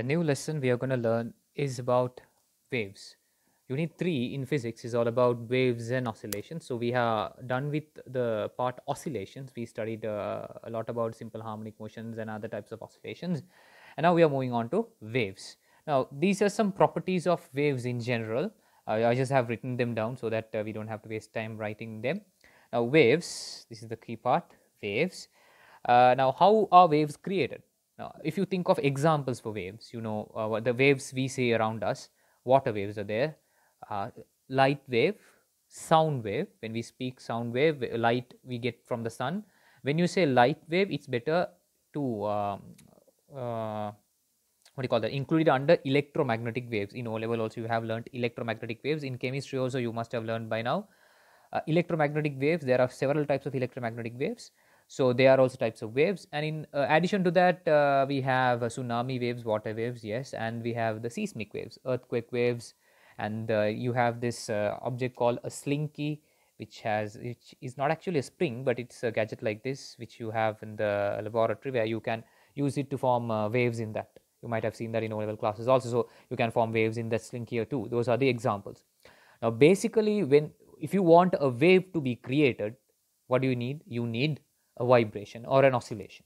new lesson we are going to learn is about waves. Unit 3 in physics is all about waves and oscillations. So we are done with the part oscillations. We studied a lot about simple harmonic motions and other types of oscillations. And now we are moving on to waves. Now these are some properties of waves in general. I just have written them down so that we don't have to waste time writing them. Now waves, this is the key part, waves. Now how are waves created? Now, if you think of examples for waves, you know the waves we see around us. Water waves are there, uh, light wave, sound wave. When we speak sound wave, light we get from the sun. When you say light wave, it's better to what do you call that, included under electromagnetic waves. In O level also you have learned electromagnetic waves. In chemistry also you must have learned by now. Electromagnetic waves, there are several types of electromagnetic waves. So they are also types of waves, and in addition to that, we have tsunami waves, water waves, yes, and we have the seismic waves, earthquake waves, and you have this object called a slinky, which is not actually a spring, but it's a gadget like this, which you have in the laboratory, where you can use it to form waves in that. You might have seen that in O level classes also. So you can form waves in that slinky too. Those are the examples. Now, basically, if you want a wave to be created, what do you need? You need a vibration or an oscillation.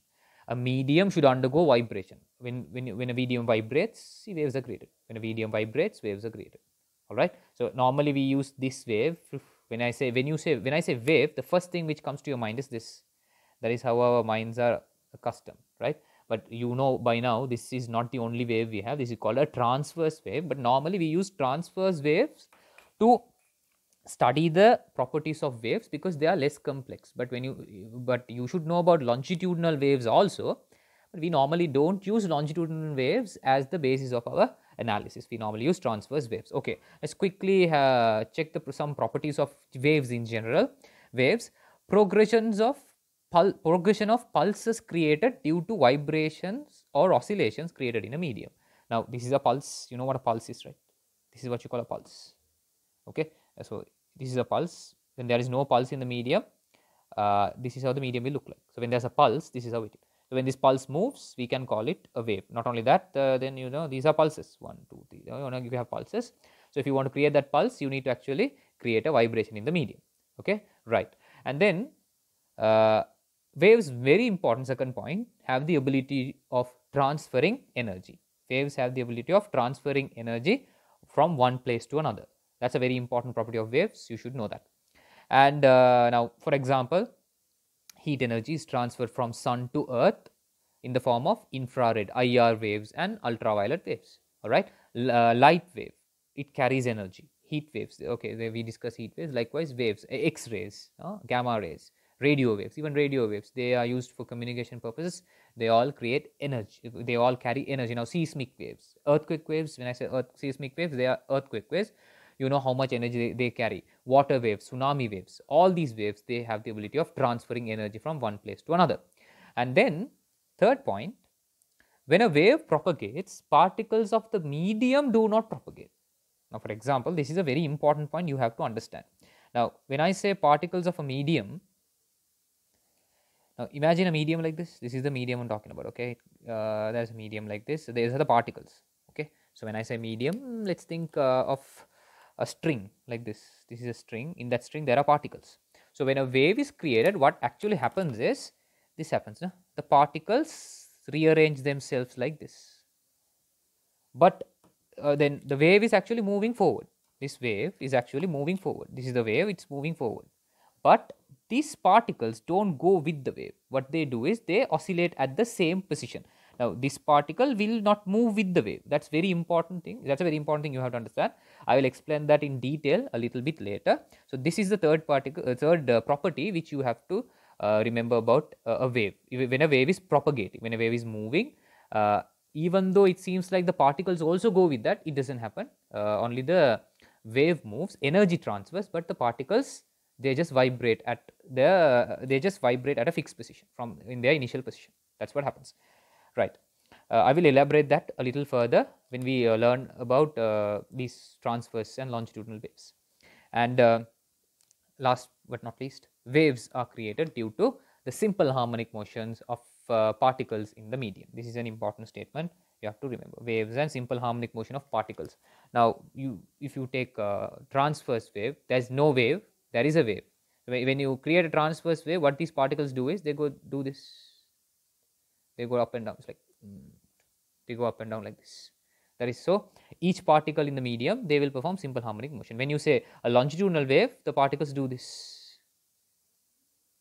A medium should undergo vibration. When a medium vibrates, waves are created. When a medium vibrates, waves are created. All right. So normally we use this wave. When I say wave, the first thing which comes to your mind is this. That is how our minds are accustomed, right? But you know by now this is not the only wave we have. This is called a transverse wave. But normally we use transverse waves to study the properties of waves because they are less complex. But you should know about longitudinal waves also. But we normally don't use longitudinal waves as the basis of our analysis. We normally use transverse waves. Okay, let's quickly check some properties of waves in general. Waves, progression of pulses created due to vibrations or oscillations created in a medium. Now this is a pulse. You know what a pulse is, right? This is what you call a pulse. Okay, so this is a pulse. When there is no pulse in the medium, this is how the medium will look like. So when there's a pulse, this is how it is. So when this pulse moves, we can call it a wave. Not only that, then these are pulses. 1, 2, 3. You have pulses. So if you want to create that pulse, you need to actually create a vibration in the medium. Okay, right. And then waves, very important second point, have the ability of transferring energy. Waves have the ability of transferring energy from one place to another. That's a very important property of waves. You should know that. And now, for example, heat energy is transferred from sun to earth in the form of infrared IR waves and ultraviolet waves. All right, light wave, it carries energy. Heat waves, okay, we discuss heat waves. Likewise, waves, X-rays, gamma rays, radio waves, even radio waves, they are used for communication purposes. They all create energy. They all carry energy. Now, seismic waves, earthquake waves. When I say seismic waves, they are earthquake waves. You know how much energy they carry. Water waves, tsunami waves, all these waves, they have the ability of transferring energy from one place to another. And then third point, when a wave propagates, particles of the medium do not propagate. Now, for example, this is a very important point you have to understand. Now, when I say particles of a medium, now imagine a medium like this. This is the medium I'm talking about. Okay, there's a medium like this. So these are the particles. Okay, so when I say medium, let's think of a string like this. This is a string. In that string, there are particles. So when a wave is created, what actually happens is this happens. No? The particles rearrange themselves like this. But then the wave is actually moving forward. This wave is actually moving forward. This is the wave, it's moving forward. But these particles don't go with the wave. What they do is they oscillate at the same position. Now, this particle will not move with the wave. That's very important thing. That's a very important thing you have to understand. I will explain that in detail a little bit later. So, this is the third property which you have to remember about a wave. When a wave is propagating, when a wave is moving, even though it seems like the particles also go with that, it doesn't happen. Only the wave moves, energy transfers, but the particles, they just vibrate at a fixed position from in their initial position. That's what happens, right? I will elaborate that a little further when we learn about these transverse and longitudinal waves. And last but not least, waves are created due to the simple harmonic motions of particles in the medium. This is an important statement You have to remember waves and simple harmonic motion of particles. Now, if you take a transverse wave, there's no wave, there is a wave. When you create a transverse wave, what these particles do is they go do this. They go up and down. It's like they go up and down like this. That is so. Each particle in the medium, they will perform simple harmonic motion. When you say a longitudinal wave, the particles do this.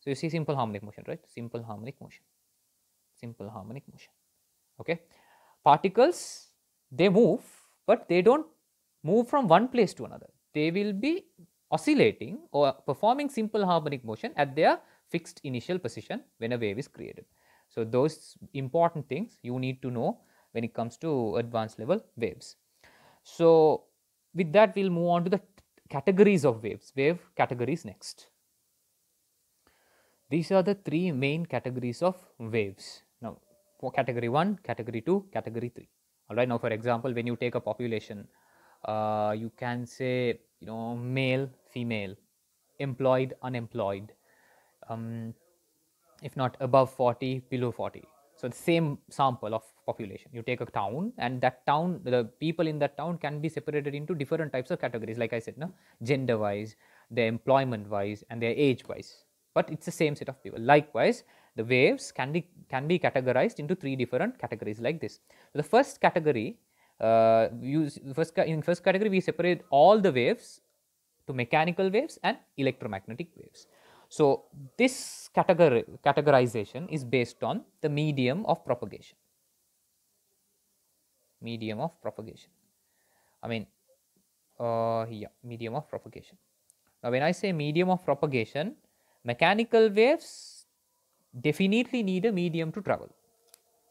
So you see simple harmonic motion, right? Simple harmonic motion. Simple harmonic motion. Okay. Particles, they move, but they don't move from one place to another. They will be oscillating or performing simple harmonic motion at their fixed initial position when a wave is created. So those important things you need to know when it comes to advanced level waves. So with that, we'll move on to the categories of waves, wave categories next. These are the three main categories of waves. Now, for category 1, category 2, category 3. All right. Now, for example, when you take a population, you can say, male, female, employed, unemployed, if not above 40, below 40. So the same sample of population. You take a town, and that town, the people in that town can be separated into different types of categories. Like I said, gender wise, their employment wise, and their age wise. But it's the same set of people. Likewise, the waves can be categorized into 3 different categories like this. So the first category, in first category, we separate all the waves to mechanical waves and electromagnetic waves. So this categorization is based on the medium of propagation. Medium of propagation. Medium of propagation. Now, when I say medium of propagation, mechanical waves definitely need a medium to travel.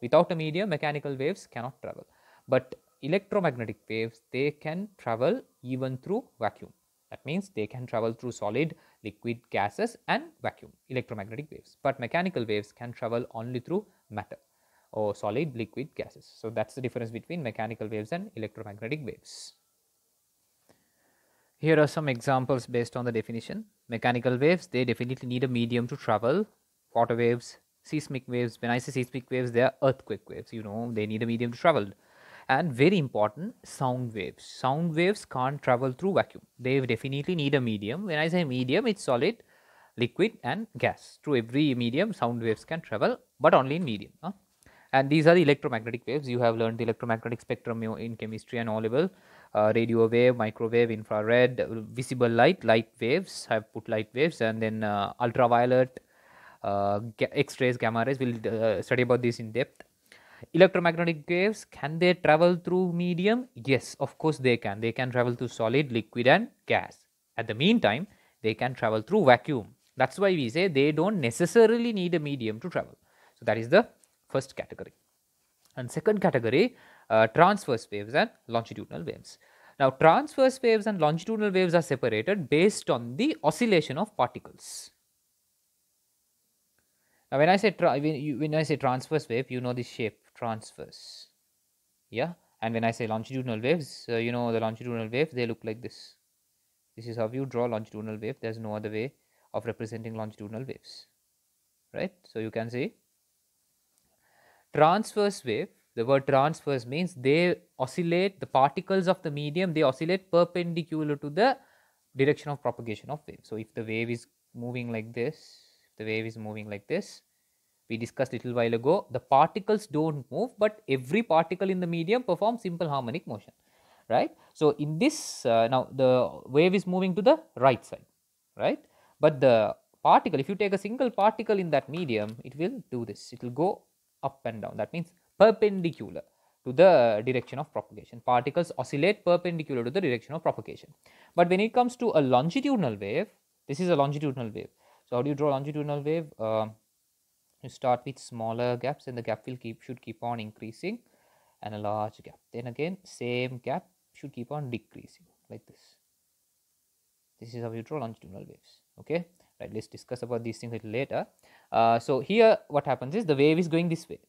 Without a medium, mechanical waves cannot travel. But electromagnetic waves, they can travel even through vacuum. That means they can travel through solid, liquid, gases and vacuum, electromagnetic waves. But mechanical waves can travel only through matter or solid, liquid, gases. So that's the difference between mechanical waves and electromagnetic waves. Here are some examples based on the definition. Mechanical waves, they definitely need a medium to travel. Water waves, seismic waves. When I say seismic waves, they are earthquake waves. They need a medium to travel. And very important, sound waves. Sound waves can't travel through vacuum. They definitely need a medium. When I say medium, it's solid, liquid and gas. Through every medium, sound waves can travel, but only in medium. And these are the electromagnetic waves. You have learned the electromagnetic spectrum in chemistry and all level. Radio wave, microwave, infrared, visible light waves. I have put light waves, and then ultraviolet, X-rays, gamma rays. We'll study about this in depth. Electromagnetic waves, can they travel through medium? Yes, of course they can. They can travel through solid, liquid and gas. At the meantime, they can travel through vacuum. That's why we say they don't necessarily need a medium to travel. So that is the first category. And second category, transverse waves and longitudinal waves. Now, transverse waves and longitudinal waves are separated based on the oscillation of particles. Now, when I say transverse wave, you know the shape transverse, yeah. And when I say longitudinal waves, the longitudinal waves, they look like this. This is how you draw longitudinal wave. There's no other way of representing longitudinal waves, right? So you can see transverse wave. The word transverse means they oscillate, the particles of the medium, they oscillate perpendicular to the direction of propagation of wave. So if the wave is moving like this, we discussed little while ago, the particles don't move, but every particle in the medium performs simple harmonic motion, right? So in this, now the wave is moving to the right side, right? But the particle, if you take a single particle in that medium, it will do this. It will go up and down. That means perpendicular to the direction of propagation. Particles oscillate perpendicular to the direction of propagation. But when it comes to a longitudinal wave, this is a longitudinal wave. So how do you draw longitudinal wave? You start with smaller gaps, and the gap will should keep on increasing, and a large gap. Then again, same gap should keep on decreasing like this. This is how you draw longitudinal waves. Okay, right? Let's discuss about these things a little later. So here, what happens is the wave is going this way.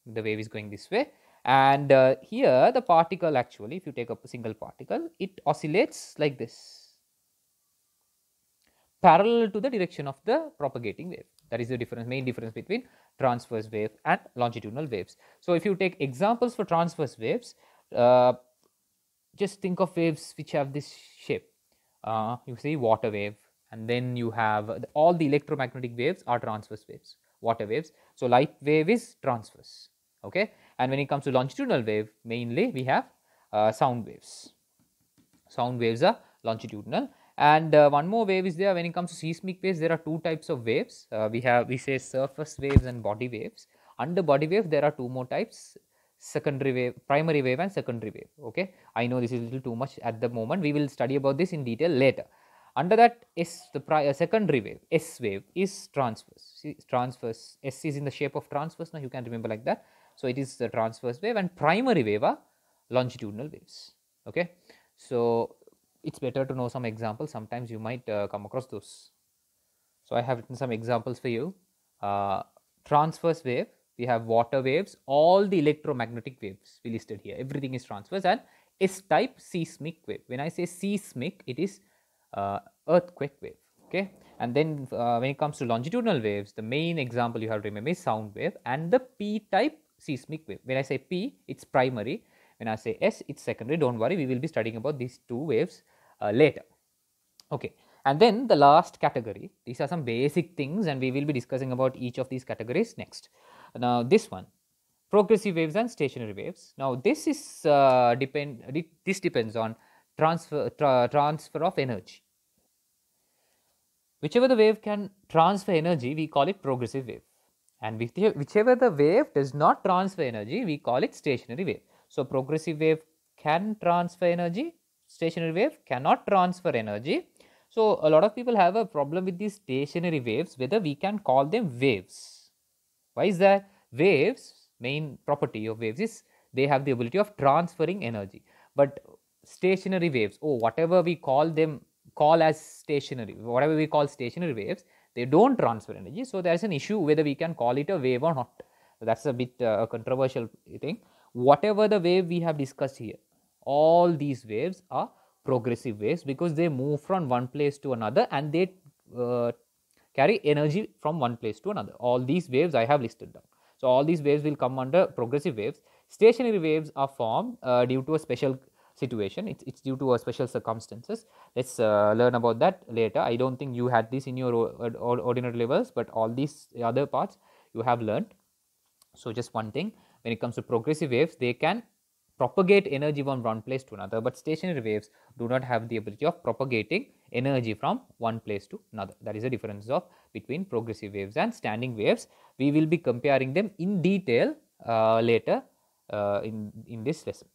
The wave is going this way, and here the particle, actually, if you take up a single particle, it oscillates like this. parallel to the direction of the propagating wave. That is the difference, main difference between transverse wave and longitudinal waves. So if you take examples for transverse waves, just think of waves which have this shape. You see water wave, and then you have all the electromagnetic waves are transverse waves, water waves. So light wave is transverse, okay. And when it comes to longitudinal wave, mainly we have sound waves. Sound waves are longitudinal. And one more wave is there. When it comes to seismic waves, there are two types of waves. We say surface waves and body waves. Under body wave, there are two more types: secondary wave, primary wave, and secondary wave. Okay, I know this is a little too much at the moment. We will study about this in detail later. Under that, secondary wave, S wave, is transverse. See, transverse, S is in the shape of transverse. Now you can remember like that. So it is the transverse wave, and primary wave are longitudinal waves. Okay, so it's better to know some examples. Sometimes you might come across those. So I have written some examples for you. Transverse wave, we have water waves, all the electromagnetic waves we listed here. Everything is transverse. And S-type seismic wave. When I say seismic, it is earthquake wave. Okay. And then when it comes to longitudinal waves, the main example you have to remember is sound wave and the P-type seismic wave. When I say P, it's primary. When I say S, it's secondary. Don't worry, we will be studying about these two waves later. Okay. And then the last category, these are some basic things, and we will be discussing about each of these categories next. Now this one, progressive waves and stationary waves. Now this is this depends on transfer of energy. Whichever the wave can transfer energy, we call it progressive wave, and whichever the wave does not transfer energy, we call it stationary wave. So progressive wave can transfer energy, stationary wave cannot transfer energy. So a lot of people have a problem with these stationary waves, whether we can call them waves. Why is that? Waves, main property of waves is they have the ability of transferring energy. But stationary waves, whatever we call as stationary, whatever we call stationary waves, they don't transfer energy. So there is an issue whether we can call it a wave or not. That's a bit controversial thing. Whatever the wave we have discussed here, all these waves are progressive waves because they move from one place to another and they carry energy from one place to another. All these waves I have listed down. So all these waves will come under progressive waves. Stationary waves are formed due to a special situation. It's due to a special circumstances. Let's learn about that later. I don't think you had this in your ordinary levels, but all these other parts you have learned. So just one thing, when it comes to progressive waves, they can propagate energy from one place to another, but stationary waves do not have the ability of propagating energy from one place to another. That is the difference between progressive waves and standing waves. We will be comparing them in detail later in this lesson.